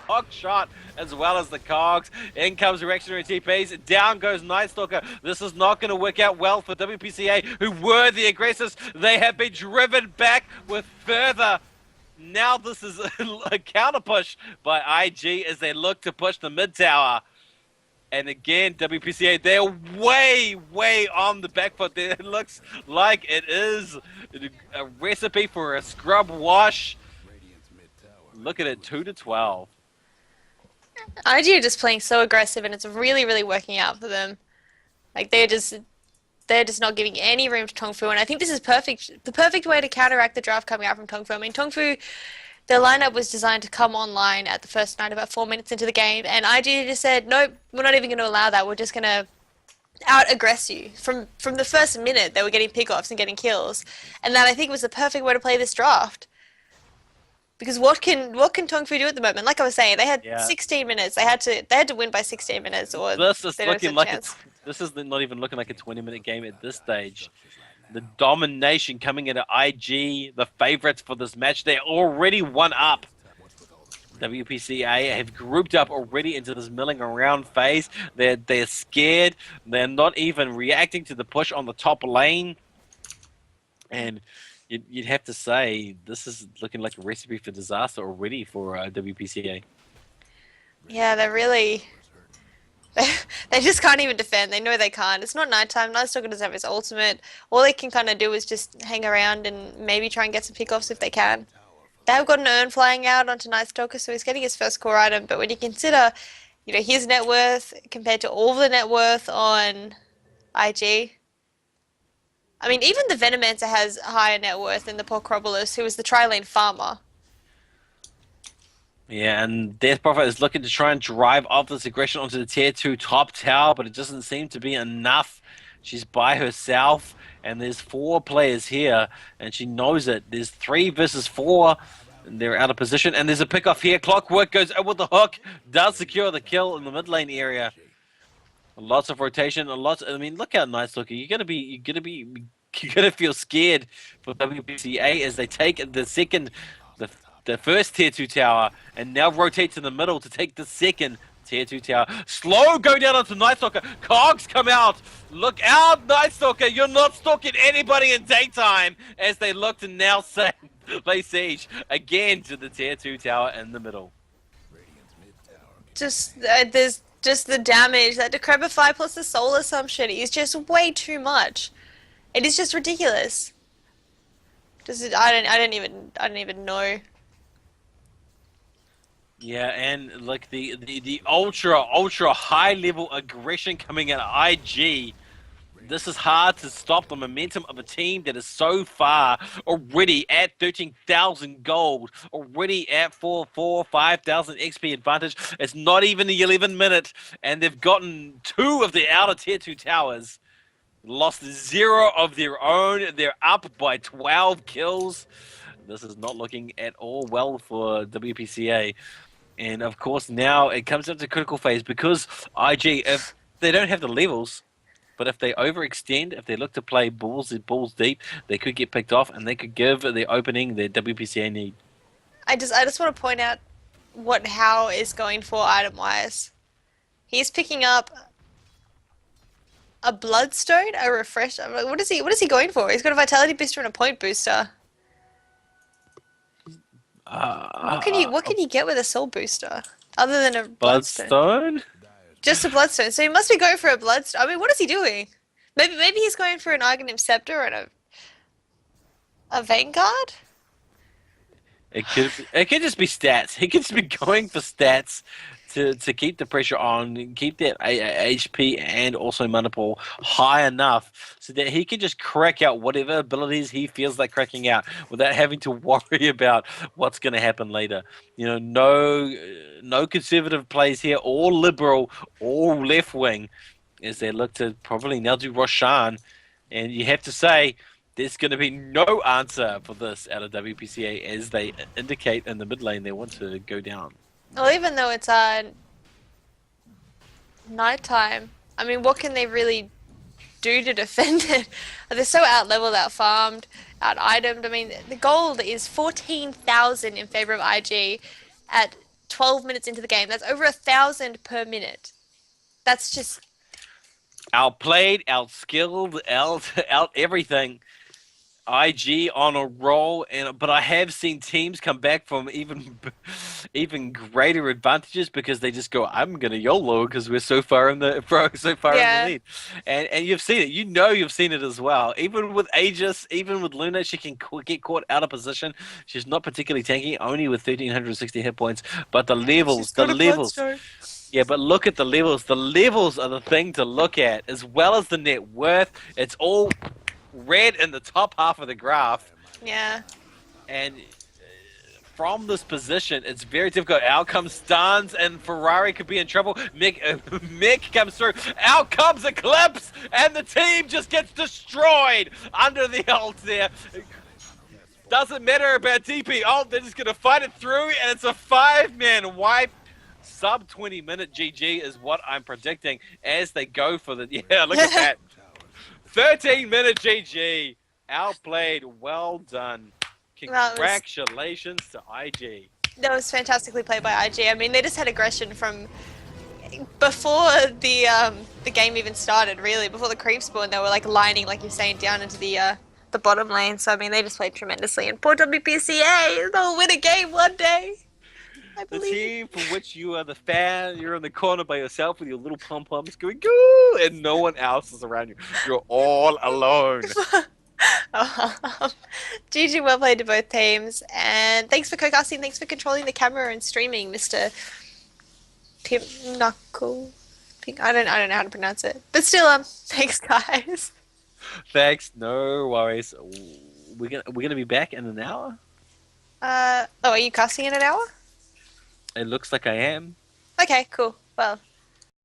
hook shot as well as the cogs. In comes reactionary TPs. Down goes Night Stalker. This is not going to work out well for WPCA, who were the aggressors. They have been driven back with further. Now this is a counter push by IG as they look to push the mid tower. And again, WPCA, they're way on the back foot there. It looks like it is a recipe for a scrub wash. Look at it, 2-12. IG are just playing so aggressive, and it's really working out for them. Like they're just not giving any room to Tong Fu, and I think this is the perfect way to counteract the draft coming out from Tong Fu. I mean, Tong Fu, their lineup was designed to come online at the first night, about 4 minutes into the game, and IG just said, nope, we're not even going to allow that. We're just going to out-aggress you. From the first minute, they were getting pick-offs and getting kills, and that I think was the perfect way to play this draft. Because what can Tong Fu do at the moment? Like I was saying, they had 16 minutes. They had to win by 16 minutes, or this is they don't looking have a like chance. this is not even looking like a 20-minute game at this stage. The domination coming into IG, the favorites for this match. They're already one up. WPCA have grouped up already into this milling around phase. They're scared. They're not even reacting to the push on the top lane. And you'd have to say this is looking like a recipe for disaster already for WPCA. Yeah, they're really... They just can't even defend. They know they can't. It's not nighttime. Nightstalker doesn't have his ultimate. All they can kind of do is just hang around and maybe try and get some pickoffs if they can. They've got an urn flying out onto Nightstalker, so he's getting his first core item. But when you consider, his net worth compared to all the net worth on IG, I mean, even the Venomancer has higher net worth than the poor Crobolus, who is the tri-lane farmer. Yeah, and Death Prophet is looking to try and drive off this aggression onto the tier 2 top tower, but it doesn't seem to be enough. She's by herself, and there's 4 players here, and she knows it. There's 3 versus 4, and they're out of position, and there's a pick-off here. Clockwork goes out with the hook, does secure the kill in the mid lane area. Lots of rotation, I mean, look how nice looking. You're gonna feel scared for WPCA as they take the first tier 2 tower and now rotate to the middle to take the second tier 2 tower. Slow go down onto Nightstalker. Cogs come out. Look out, Nightstalker. You're not stalking anybody in daytime as they look to now lay siege again to the tier 2 tower in the middle. There's just the damage, that Decrepify plus the Soul Assumption is just way too much. It is just ridiculous. I don't even know. Yeah, and like the ultra high level aggression coming out of IG. This is hard to stop the momentum of a team that is so far already at 13,000 gold, already at 5,000 XP advantage. It's not even the 11th minute, and they've gotten 2 of the outer tier 2 towers. Lost 0 of their own. They're up by 12 kills. This is not looking at all well for WPCA. And of course, now it comes up to critical phase because IG, if they don't have the levels, but if they overextend, if they look to play balls deep, they could get picked off and they could give the opening that WPCA need. I just want to point out what Hao is going for item-wise. He's picking up a Bloodstone, a Refresh. What is he going for? He's got a Vitality booster and a Point booster. What can you get with a Soul booster other than a Bloodstone? Just a Bloodstone. So he must be going for a Bloodstone. I mean, what is he doing? Maybe he's going for an Arcanum Scepter and a Vanguard? It could just be stats. He could just be going for stats to keep the pressure on, keep that HP and also mana pool high enough so that he can just crack out whatever abilities he feels like cracking out without having to worry about what's going to happen later. No conservative plays here, all liberal, all left wing, as they look to probably now do Roshan. And you have to say, there's going to be no answer for this out of WPCA as they indicate in the mid lane they want to go down. Well, even though it's nighttime, I mean, what can they really do to defend it? They're so out-leveled, out-farmed, out-itemed. I mean, the gold is 14,000 in favor of IG at 12 minutes into the game. That's over 1,000 per minute. That's just Outplayed, outskilled, out everything. IG on a roll, but I have seen teams come back from even greater advantages because they just go, "I'm gonna YOLO because we're so far in the yeah, lead," and you've seen it. You know you've seen it as well. Even with Aegis, even with Luna, she can get caught out of position. She's not particularly tanky, only with 1,360 hit points. But she's the got a levels. bloodstone. Yeah, but look at the levels. The levels are the thing to look at, as well as the net worth. It's all red in the top half of the graph, Yeah. and from this position, it's very difficult. Out comes Stans, and Ferrari could be in trouble. Mick comes through. Out comes Eclipse, and the team just gets destroyed under the ult there. Doesn't matter about DP ult, they're just going to fight it through, and it's a 5-man wipe. Sub 20-minute GG is what I'm predicting as they go for the... Yeah, look at that. 13-minute GG. Outplayed. Well done. Congratulations to IG. That was fantastically played by IG. I mean, they just had aggression from before the game even started, really. Before the creep spawn, they were like lining, like you're saying, down into the bottom lane. So, I mean, they just played tremendously. And poor WPCA, they'll win a game one day. I The believe team for which you are the fan, you're in the corner by yourself with your little pom-poms going, "Goo!" and no one else is around you. You're all alone. GG, well played to both teams. And thanks for co-casting, thanks for controlling the camera and streaming, Mr. Pimp Knuckle. I don't know how to pronounce it. But still, thanks guys. Thanks, no worries. We're gonna be back in an hour? Oh, are you casting in an hour? It looks like I am. Okay, cool. Well,